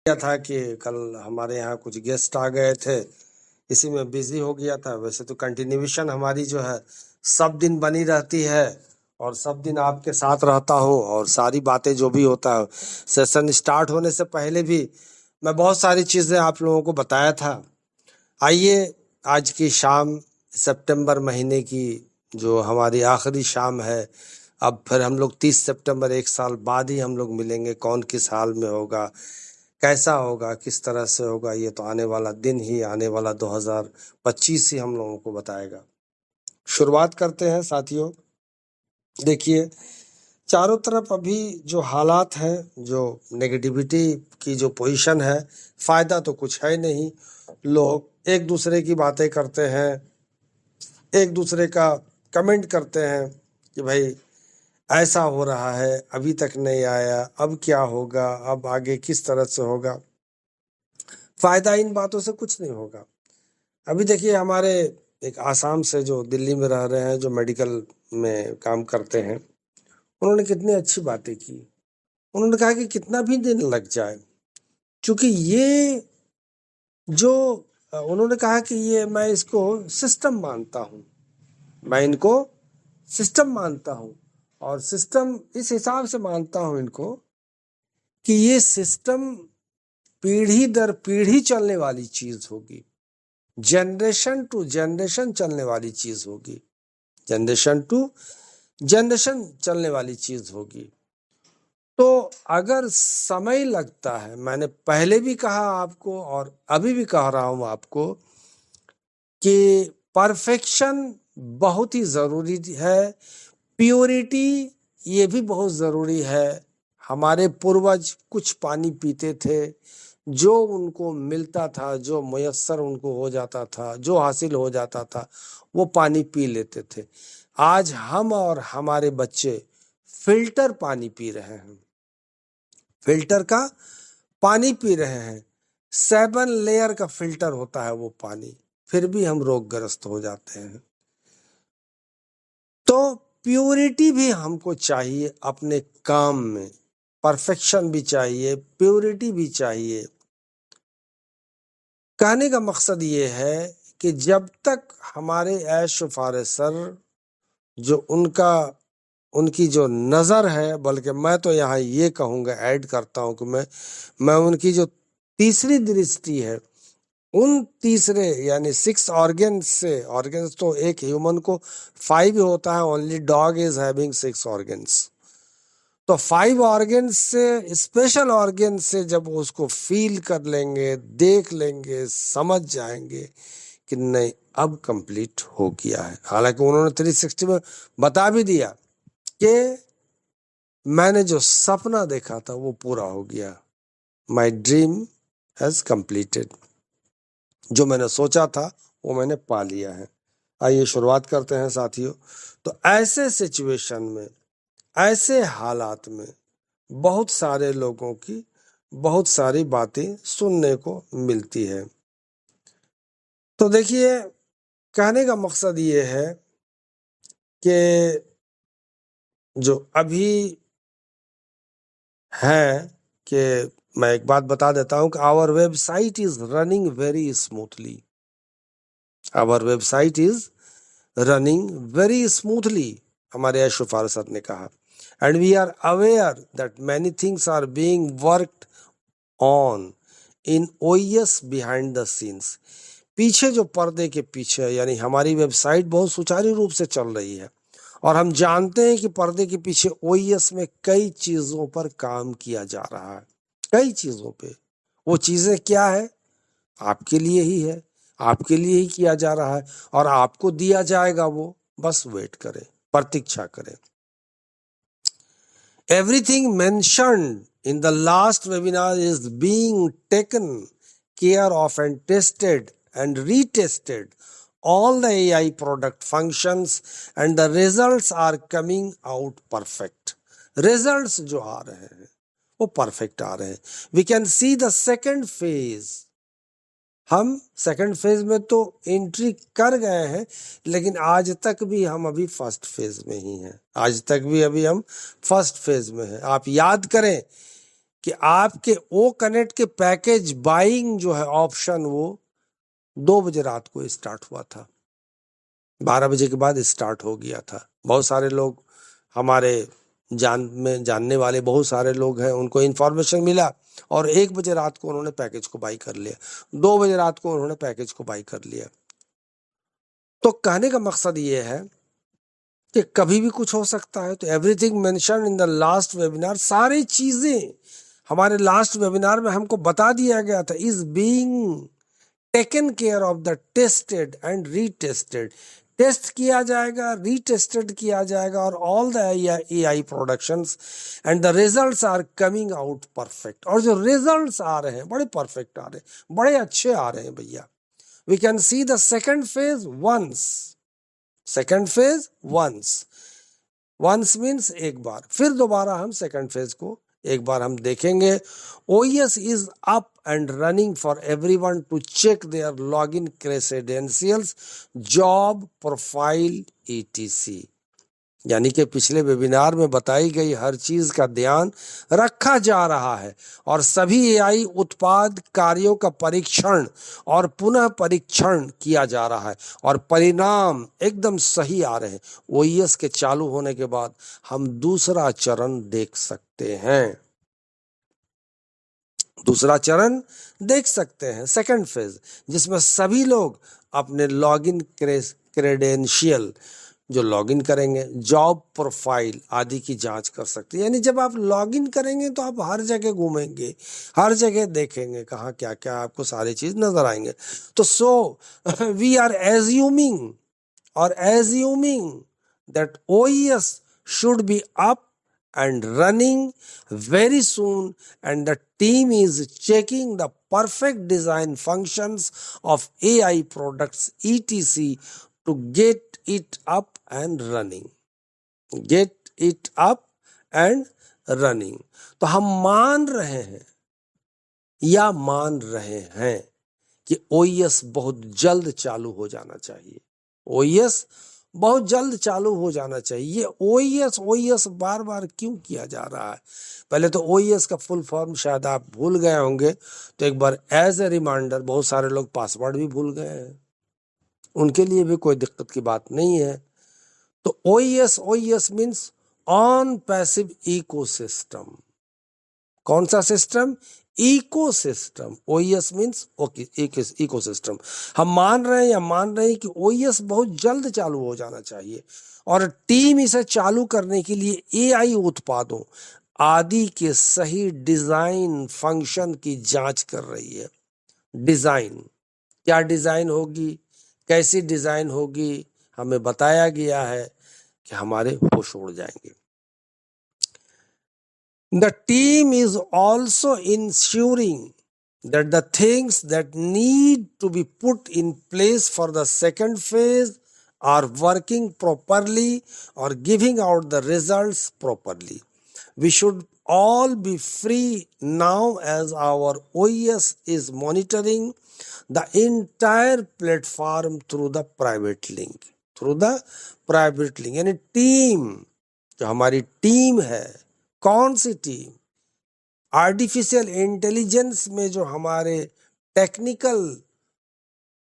किया था कि कल हमारे यहाँ कुछ गेस्ट आ गए थे, इसी में बिजी हो गया था। वैसे तो कंटिन्यूएशन हमारी जो है सब दिन बनी रहती है और सब दिन आपके साथ रहता हूँ और सारी बातें जो भी होता है सेशन स्टार्ट होने से पहले भी मैं बहुत सारी चीज़ें आप लोगों को बताया था। आइए आज की शाम सितंबर महीने की जो हमारी आखिरी शाम है, अब फिर हम लोग 30 सितंबर एक साल बाद ही हम लोग मिलेंगे। कौन किस हाल में होगा, कैसा होगा, किस तरह से होगा, ये तो आने वाला दिन ही, आने वाला 2025 ही हम लोगों को बताएगा। शुरुआत करते हैं साथियों। देखिए, चारों तरफ अभी जो हालात हैं, जो नेगेटिविटी की जो पोजीशन है, फायदा तो कुछ है नहीं। लोग एक दूसरे की बातें करते हैं, एक दूसरे का कमेंट करते हैं कि भाई ऐसा हो रहा है, अभी तक नहीं आया, अब क्या होगा, अब आगे किस तरह से होगा। फायदा इन बातों से कुछ नहीं होगा। अभी देखिए, हमारे एक आसाम से जो दिल्ली में रह रहे हैं, जो मेडिकल में काम करते हैं, उन्होंने कितनी अच्छी बातें की। उन्होंने कहा कि कितना भी दिन लग जाए, क्योंकि ये जो उन्होंने कहा कि ये मैं इसको सिस्टम मानता हूँ, मैं इनको सिस्टम मानता हूँ और सिस्टम इस हिसाब से मानता हूँ इनको कि ये सिस्टम पीढ़ी दर पीढ़ी चलने वाली चीज होगी, जनरेशन टू जनरेशन चलने वाली चीज होगी, जनरेशन टू जनरेशन चलने वाली चीज होगी। तो अगर समय लगता है, मैंने पहले भी कहा आपको और अभी भी कह रहा हूं आपको कि परफेक्शन बहुत ही जरूरी है, प्योरिटी ये भी बहुत जरूरी है। हमारे पूर्वज कुछ पानी पीते थे, जो उनको मिलता था, जो मुयस्सर उनको हो जाता था, जो हासिल हो जाता था, वो पानी पी लेते थे। आज हम और हमारे बच्चे फिल्टर पानी पी रहे हैं, फिल्टर का पानी पी रहे हैं। 7 लेयर का फिल्टर होता है वो पानी, फिर भी हम रोगग्रस्त हो जाते हैं। तो प्योरिटी भी हमको चाहिए अपने काम में, परफेक्शन भी चाहिए, प्योरिटी भी चाहिए। कहने का मकसद ये है कि जब तक हमारे ऐश फारेसर जो उनकी जो नज़र है, बल्कि मैं तो यहाँ ये कहूँगा, ऐड करता हूँ कि मैं उनकी जो तीसरी दृष्टि है, उन तीसरे यानी 6 ऑर्गन्स से, ऑर्गन्स तो एक ह्यूमन को 5 होता है, only dog is having 6 organs. तो 5 ऑर्गन से, स्पेशल ऑर्गन से जब उसको फील कर लेंगे, देख लेंगे, समझ जाएंगे कि नहीं अब कंप्लीट हो गया है। हालांकि उन्होंने 360 में बता भी दिया कि मैंने जो सपना देखा था वो पूरा हो गया, माई ड्रीम हैज कंप्लीटेड। जो मैंने सोचा था वो मैंने पा लिया है। आइए शुरुआत करते हैं साथियों। तो ऐसे सिचुएशन में, ऐसे हालात में बहुत सारे लोगों की बहुत सारी बातें सुनने को मिलती है। तो देखिए, कहने का मकसद ये है कि जो अभी है, कि मैं एक बात बता देता हूं कि our website is running very smoothly, our website is running very smoothly, हमारे यशो फार सर ने कहा। And we are aware that many things are being worked on in OS behind the scenes. पीछे जो पर्दे के पीछे, यानी हमारी वेबसाइट बहुत सुचारू रूप से चल रही है और हम जानते हैं कि पर्दे के पीछे ओएस में कई चीजों पर काम किया जा रहा है, कई चीजों पे। वो चीजें क्या है? आपके लिए ही है, आपके लिए ही किया जा रहा है और आपको दिया जाएगा वो, बस वेट करें, प्रतीक्षा करें। Everything mentioned in the last webinar is being taken care of and tested and retested. All the AI product functions and the results are coming out perfect. Results जो आ रहे हैं वो perfect आ रहे हैं। We can see the second phase. हम second phase में तो entry कर गए हैं, लेकिन आज तक भी हम अभी फर्स्ट फेज में ही हैं, आज तक भी अभी हम फर्स्ट फेज में हैं। आप याद करें कि आपके ओ कनेक्ट के पैकेज बाइंग जो है ऑप्शन वो 2 बजे रात को स्टार्ट हुआ था, 12 बजे के बाद स्टार्ट हो गया था। बहुत सारे लोग हमारे जानने वाले बहुत सारे लोग हैं, उनको इन्फॉर्मेशन मिला और 1 बजे रात को उन्होंने पैकेज को बाई कर लिया, 2 बजे रात को उन्होंने पैकेज को बाई कर लिया। तो कहने का मकसद ये है कि कभी भी कुछ हो सकता है। तो everything mention in the last webinar, सारी चीजें हमारे लास्ट वेबिनार में हमको बता दिया गया था, is being taken care of the tested and retested. Test किया जाएगा, रीटेस्टेड किया जाएगा और all the AI productions and the results are coming out perfect. और जो रिजल्ट्स आ रहे हैं बड़े परफेक्ट आ रहे हैं, बड़े अच्छे आ रहे हैं भैया। We can see the second phase once, second phase once means एक बार, फिर दोबारा हम सेकंड फेज को एक बार हम देखेंगे। OES is up and running for everyone to check their login credentials, job profile etc। यानी कि पिछले वेबिनार में बताई गई हर चीज का ध्यान रखा जा रहा है और सभी AI उत्पाद कार्यों का परीक्षण और पुनः परीक्षण किया जा रहा है और परिणाम एकदम सही आ रहे हैं। OES के चालू होने के बाद हम दूसरा चरण देख सकते हैं, दूसरा चरण देख सकते हैं, सेकंड फेज, जिसमें सभी लोग अपने लॉगिन क्रेडेंशियल जो लॉगिन करेंगे, जॉब प्रोफाइल आदि की जांच कर सकते हैं। यानी जब आप लॉगिन करेंगे तो आप हर जगह घूमेंगे, हर जगह देखेंगे कहाँ क्या क्या, आपको सारी चीज नजर आएंगे। तो so we are assuming that OES should be up and running very soon, and the team is checking the perfect design functions of AI products etc to get it up and running, तो हम मान रहे हैं कि OES बहुत जल्द चालू हो जाना चाहिए, OES बहुत जल्द चालू हो जाना चाहिए। ये OES बार बार क्यों किया जा रहा है? पहले तो OES का फुल फॉर्म शायद आप भूल गए होंगे, तो एक बार एज ए रिमाइंडर, बहुत सारे लोग पासवर्ड भी भूल गए हैं, उनके लिए भी कोई दिक्कत की बात नहीं है। तो OES means on passive ecosystem. कौन सा system? Ecosystem. OES means ecosystem. हम मान रहे हैं कि OES बहुत जल्द चालू हो जाना चाहिए और टीम इसे चालू करने के लिए AI उत्पादों आदि के सही डिजाइन फंक्शन की जांच कर रही है। डिजाइन, क्या डिजाइन होगी, कैसी डिजाइन होगी, हमें बताया गया है कि हमारे होश उड़ जाएंगे। The team is also ensuring that the things that need to be put in place for the second phase are working properly or giving out the results properly. We should all be free now as our OES is monitoring the entire platform through the private link, यानी team, जो हमारी team है, कौन सी team? Artificial intelligence में जो हमारे technical,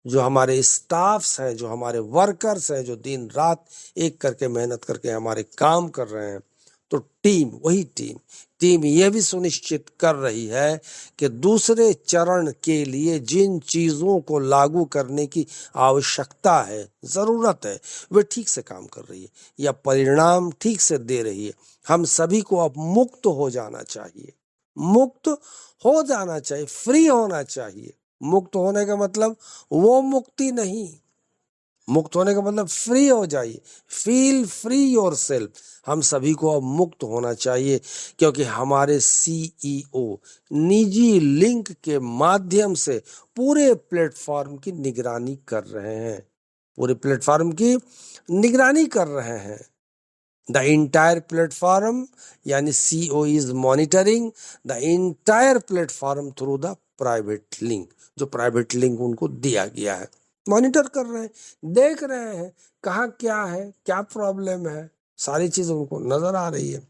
जो हमारे स्टाफ्स हैं, जो हमारे वर्कर्स हैं, जो दिन रात एक करके मेहनत करके हमारे काम कर रहे हैं, तो टीम, वही टीम यह भी सुनिश्चित कर रही है कि दूसरे चरण के लिए जिन चीजों को लागू करने की आवश्यकता है, जरूरत है, वे ठीक से काम कर रही है या परिणाम ठीक से दे रही है। हम सभी को अब मुक्त हो जाना चाहिए, फ्री होना चाहिए। मुक्त होने का मतलब वो मुक्ति नहीं, मुक्त होने का मतलब फ्री हो जाइए, फील फ्री योरसेल्फ। हम सभी को अब मुक्त होना चाहिए क्योंकि हमारे CEO निजी लिंक के माध्यम से पूरे प्लेटफॉर्म की निगरानी कर रहे हैं, द इंटायर प्लेटफॉर्म, यानी CEO is monitoring the entire platform through the private link, जो प्राइवेट लिंक उनको दिया गया है, मॉनिटर कर रहे हैं, देख रहे हैं कहाँ क्या है, क्या प्रॉब्लम है, सारी चीज उनको नजर आ रही है।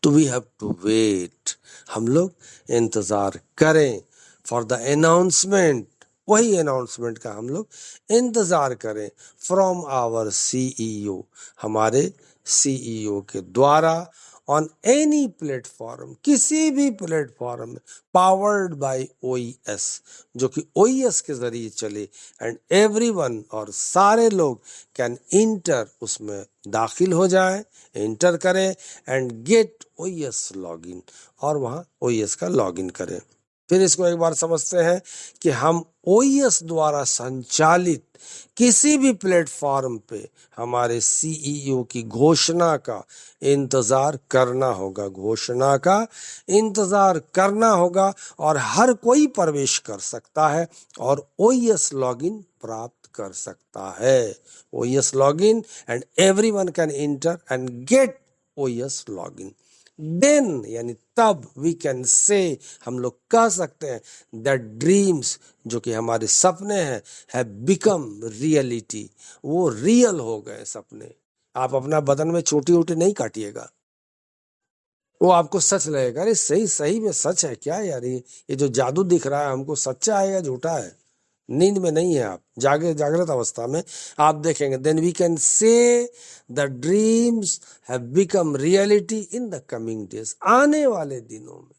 तो वी हैव टू वेट, हम लोग इंतजार करें फॉर द अनाउंसमेंट, वही अनाउंसमेंट का हम लोग इंतजार करें फ्रॉम आवर सीईओ, हमारे सीईओ के द्वारा, ऑन एनी प्लेटफॉर्म, किसी भी प्लेटफॉर्म में, पावर्ड बाय ओईएस, जो कि ओईएस के जरिए चले, एंड एवरीवन, और सारे लोग कैन इंटर, उसमें दाखिल हो जाए, इंटर करें, एंड गेट ओईएस लॉगिन, और वहाँ ओईएस का लॉगिन करें। फिर इसको एक बार समझते हैं कि हम ओईएस द्वारा संचालित किसी भी प्लेटफॉर्म पे हमारे सीईओ की घोषणा का इंतजार करना होगा, घोषणा का इंतजार करना होगा, और हर कोई प्रवेश कर सकता है और ओईएस लॉगिन प्राप्त कर सकता है। OES login, and everyone can enter and get OES login. Then यानी तब वी कैन से, हम लोग कह सकते हैं, दैट ड्रीम्स, जो कि हमारे सपने हैं, हैव बिकम रियलिटी, वो रियल हो गए सपने। आप अपना बदन में चोटी वोटी नहीं काटिएगा, वो आपको सच लगेगा, अरे सही सही में सच है क्या यार, ये जो जादू दिख रहा है हमको सच्चा है या झूठा है। नींद में नहीं है आप, जागृत अवस्था में आप देखेंगे। Then we can say the dreams have become reality in the coming days, आने वाले दिनों में,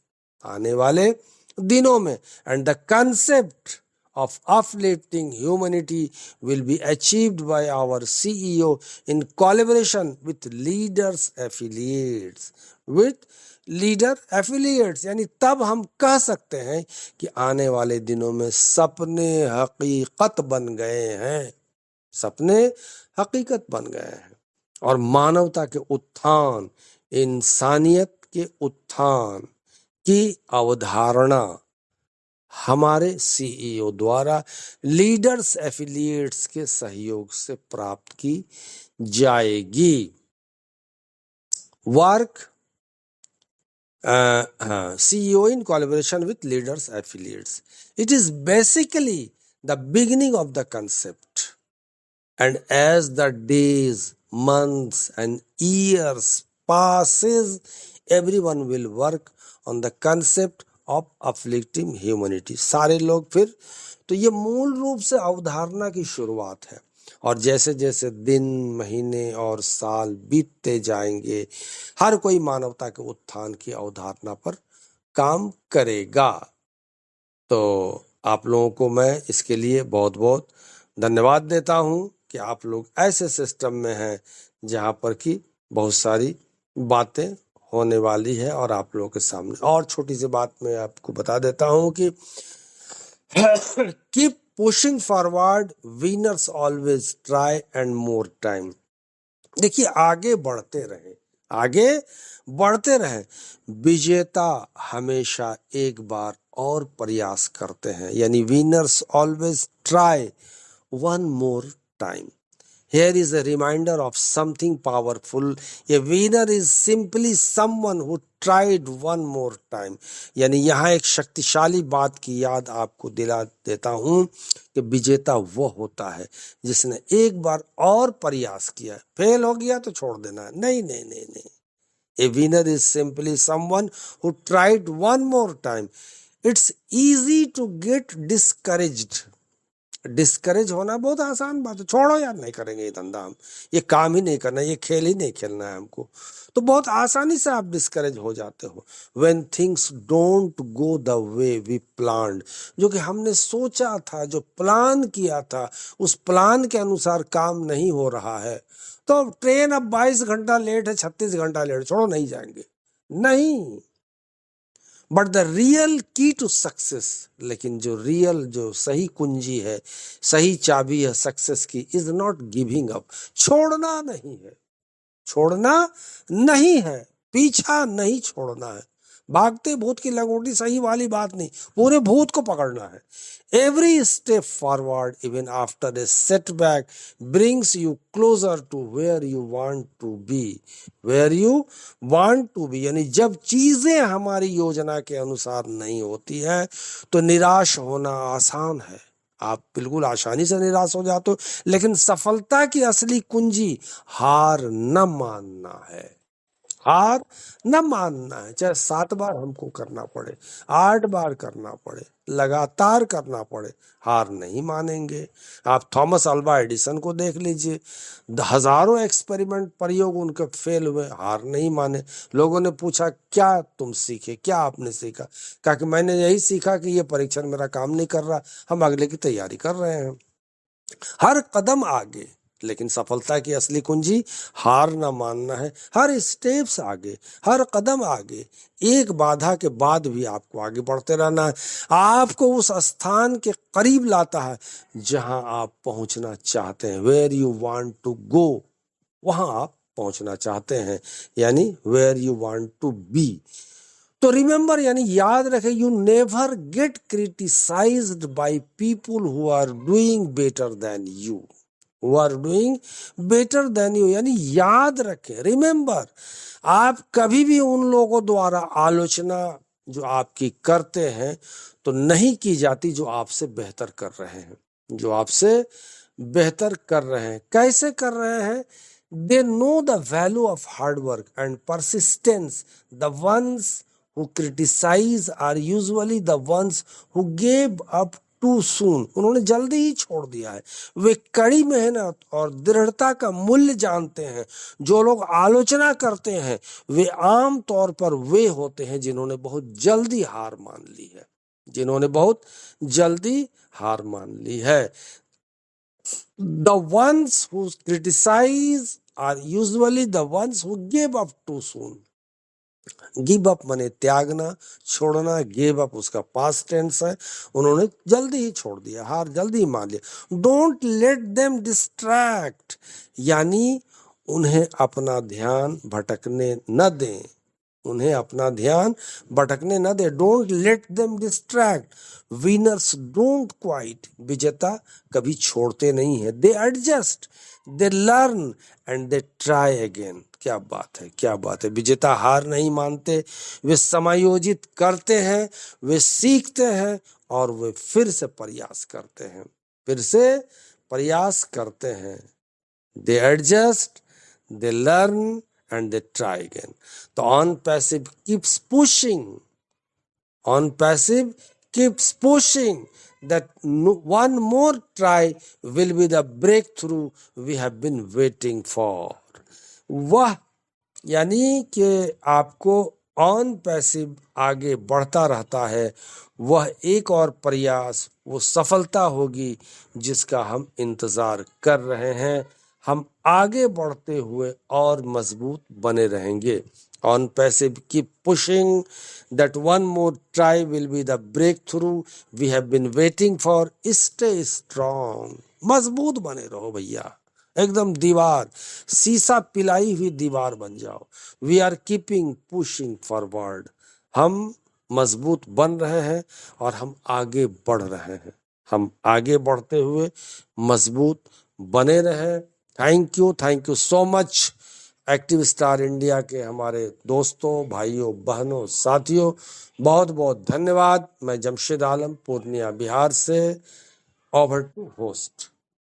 आने वाले दिनों में, and the concept of uplifting humanity will be achieved by our CEO in collaboration with leaders affiliates, with leader affiliates, यानी तब हम कह सकते हैं कि आने वाले दिनों में सपने हकीकत बन गए हैं, सपने हकीकत बन गए हैं, और मानवता के उत्थान, इंसानियत के उत्थान की अवधारणा हमारे सीईओ द्वारा लीडर्स एफिलिएट्स के सहयोग से प्राप्त की जाएगी। Work CEO in collaboration with leaders affiliates, it is basically the beginning of the concept, and as the days, months and years passes, everyone will work on the concept of uplifting humanity। सारे लोग फिर, तो ये मूल रूप से अवधारणा की शुरुआत है, और जैसे जैसे दिन, महीने और साल बीतते जाएंगे, हर कोई मानवता के उत्थान की अवधारणा पर काम करेगा। तो आप लोगों को मैं इसके लिए बहुत बहुत धन्यवाद देता हूं कि आप लोग ऐसे सिस्टम में हैं जहां पर कि बहुत सारी बातें होने वाली है, और आप लोगों के सामने और छोटी सी बात मैं आपको बता देता हूं कि keep pushing forward, winners always try and more time. देखिए, आगे बढ़ते रहे, आगे बढ़ते रहे, विजेता हमेशा एक बार और प्रयास करते हैं, यानी winners always try one more time. Here is a reminder of something powerful. A winner is simply someone who tried one more time. यानी यहाँ एक शक्तिशाली बात की याद आपको दिला देता हूँ कि विजेता वो होता है जिसने एक बार और प्रयास किया। फेल हो गया तो छोड़ देना, नहीं नहीं नहीं नहीं। A winner is simply someone who tried one more time. It's easy to get discouraged. Discourage होना बहुत आसान बात है, छोड़ो यार, नहीं करेंगे ये धंधा, हम ये काम ही नहीं करना, ये खेल ही नहीं खेलना है हमको, तो बहुत आसानी से आप डिस्करेज हो जाते हो। When things don't go the way we planned, जो कि हमने सोचा था, जो प्लान किया था, उस प्लान के अनुसार काम नहीं हो रहा है, तो ट्रेन अब 22 घंटा लेट है, 36 घंटा लेट, छोड़ो नहीं जाएंगे, नहीं। बट द रियल की टू सक्सेस, लेकिन जो रियल, जो सही कुंजी है, सही चाबी है सक्सेस की, इज नॉट गिविंग अप, छोड़ना नहीं है, छोड़ना नहीं है, पीछा नहीं छोड़ना है। भागते भूत की लंगोटी सही वाली बात नहीं, पूरे भूत को पकड़ना है। Every step forward even after a setback brings you closer to where you want to be, where you want to be, यानी जब चीजें हमारी योजना के अनुसार नहीं होती है तो निराश होना आसान है, आप बिल्कुल आसानी से निराश हो जाते हो, लेकिन सफलता की असली कुंजी हार न मानना है, हार न मानना है, चाहे 7 बार हमको करना पड़े, 8 बार करना पड़े, लगातार करना पड़े, हार नहीं मानेंगे। आप थॉमस अल्वा एडिसन को देख लीजिए, हजारों एक्सपेरिमेंट प्रयोग उनके फेल हुए, हार नहीं माने। लोगों ने पूछा क्या तुम सीखे, क्या आपने सीखा? कहा कि मैंने यही सीखा कि ये परीक्षण मेरा काम नहीं कर रहा, हम अगले की तैयारी कर रहे हैं। हर कदम आगे, लेकिन सफलता की असली कुंजी हार ना मानना है। हर स्टेप्स आगे, हर कदम आगे, एक बाधा के बाद भी आपको आगे बढ़ते रहना है। आपको उस स्थान के करीब लाता है जहां आप पहुंचना चाहते हैं, where you want to go, वहां आप पहुंचना चाहते हैं, यानी where you want to be. तो रिमेंबर, यानी याद रखें, you never get criticised by people who are doing better than you, who are doing better than you, यानी याद रखें, रिमेंबर, आप कभी भी उन लोगों द्वारा आलोचना जो आपकी करते हैं तो नहीं की जाती जो आपसे बेहतर कर रहे हैं, जो आपसे बेहतर कर रहे हैं। कैसे कर रहे हैं? They know the value of hard work and persistence. The ones who criticize are usually the ones who gave up too soon। उन्होंने जल्दी ही छोड़ दिया है। वे कड़ी मेहनत और दृढ़ता का मूल्य जानते हैं। जो लोग आलोचना करते हैं वे आम तौर पर वे होते हैं जिन्होंने बहुत जल्दी हार मान ली है, जिन्होंने बहुत जल्दी हार मान ली है। The ones who criticize are usually the ones who gave up too soon। Give up माने त्यागना, छोड़ना। गिव अप उसका पास्ट टेंस है, उन्होंने जल्दी ही छोड़ दिया, हार जल्दी ही मान लिया। डोंट लेट देम डिस्ट्रैक्ट, यानी उन्हें अपना ध्यान भटकने न दें, उन्हें अपना ध्यान भटकने न दे। Don't let them distract. Winners don't quit, विजेता कभी छोड़ते नहीं है। They adjust, they learn and they try again. क्या बात है, क्या बात है। विजेता हार नहीं मानते, वे समायोजित करते हैं, वे सीखते हैं और वे फिर से प्रयास करते हैं, फिर से प्रयास करते हैं। दे adjust, they learn and they try again। तो on passive keeps pushing, on passive keeps pushing that one more try will be the breakthrough we have been waiting for। वह, यानी कि आपको ऑन पैसिव आगे बढ़ता रहता है, वह एक और प्रयास, वो सफलता होगी जिसका हम इंतजार कर रहे हैं। हम आगे बढ़ते हुए और मजबूत बने रहेंगे। On passive keep pushing that one more try will be the breakthrough we have been waiting for. Stay strong, मजबूत बने रहो भैया, एकदम दीवार, शीशा पिलाई हुई दीवार बन जाओ। We are keeping pushing forward, हम मजबूत बन रहे हैं और हम आगे बढ़ रहे हैं। हम आगे बढ़ते हुए मजबूत बने रहे। Thank you so much active star India के हमारे दोस्तों, भाइयों, बहनों, साथियों, बहुत बहुत धन्यवाद। मैं जमशेद आलम, पूर्णिया, बिहार से, ओवर टू होस्ट।